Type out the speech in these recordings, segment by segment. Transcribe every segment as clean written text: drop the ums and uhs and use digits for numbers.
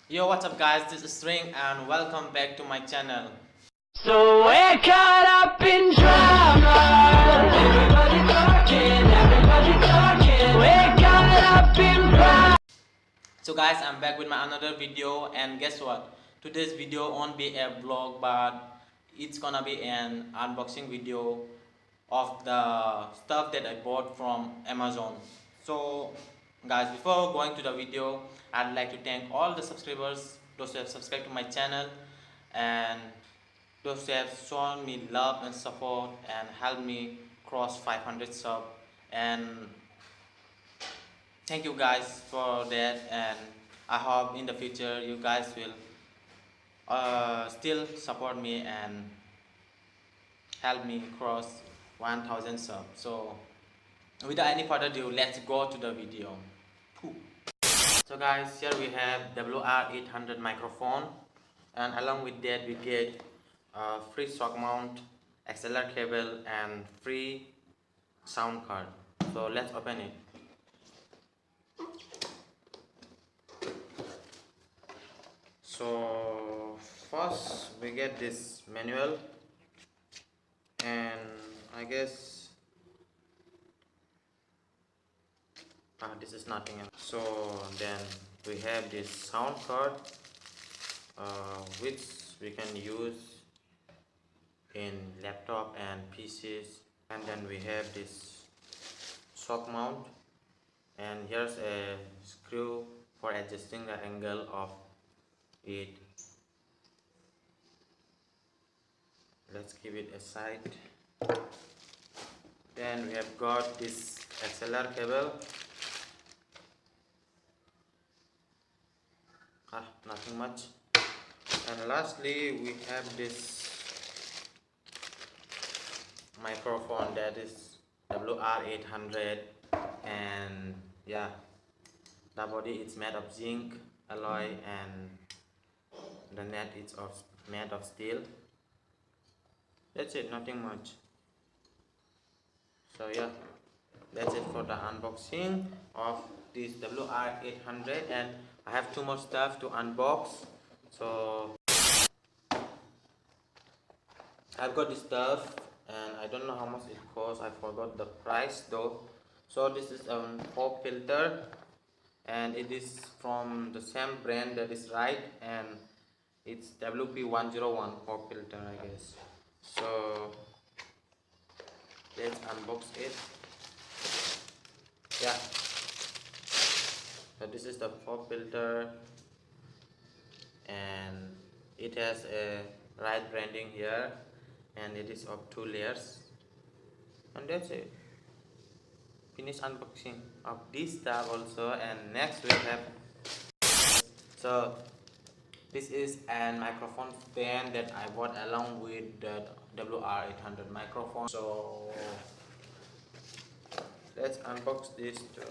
Yo, what's up guys, this is String and welcome back to my channel. So we're caught up in drama. Everybody talking, we're caught up in pride. So guys, I'm back with my another video, and guess what? Today's video won't be a vlog, but it's gonna be an unboxing video of the stuff that I bought from Amazon. So guys, before going to the video, I'd like to thank all the subscribers, those who have subscribed to my channel, and those who have shown me love and support and helped me cross 500 sub. And thank you guys for that, and I hope in the future you guys will still support me and help me cross 1000 subs. So without any further ado, let's go to the video. So guys, here we have WR-800 microphone, and along with that we get free shock mount, XLR cable, and free sound card. So let's open it. So first we get this manual, and I guess this is nothing else. So then we have this sound card, which we can use in laptop and PCs, and then we have this shock mount, and here's a screw for adjusting the angle of it. Let's keep it aside. Then we have got this XLR cable. Nothing much. And lastly we have this microphone, that is WR-800, and yeah, the body is made of zinc alloy and the net is made of steel. That's it, nothing much. So yeah, that's it for the unboxing of this WR-800, and I have two more stuff to unbox. So I've got this stuff and I don't know how much it costs. I forgot the price though. So this is a pop filter, and it is from the same brand, that is right, and it's WP101 pop filter, I guess. So let's unbox it. Yeah, so this is the pop filter, and it has a right branding here, and it is of 2 layers, and that's it. Finish unboxing of this stuff also. And next we have, so this is a microphone stand that I bought along with the WR-800 microphone. So let's unbox this too.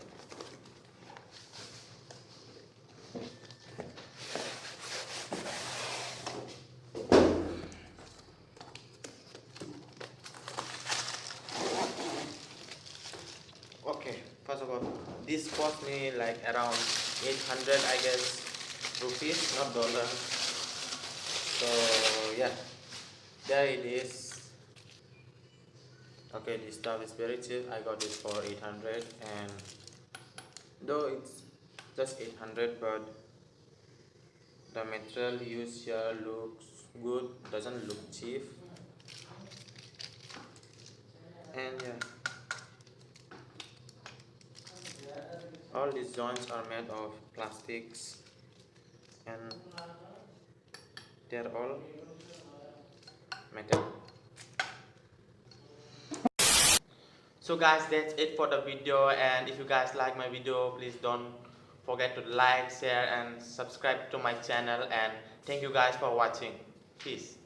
Okay, first of all, this cost me like around 800, I guess, rupees, not dollars. So yeah, there it is. Okay, this stuff is very cheap. I got it for 800, and though it's just 800, but the material used here looks good, doesn't look cheap. And yeah, all these joints are made of plastics, and they're all metal. So guys, that's it for the video, and if you guys like my video, please don't forget to like, share and subscribe to my channel, and thank you guys for watching. Peace.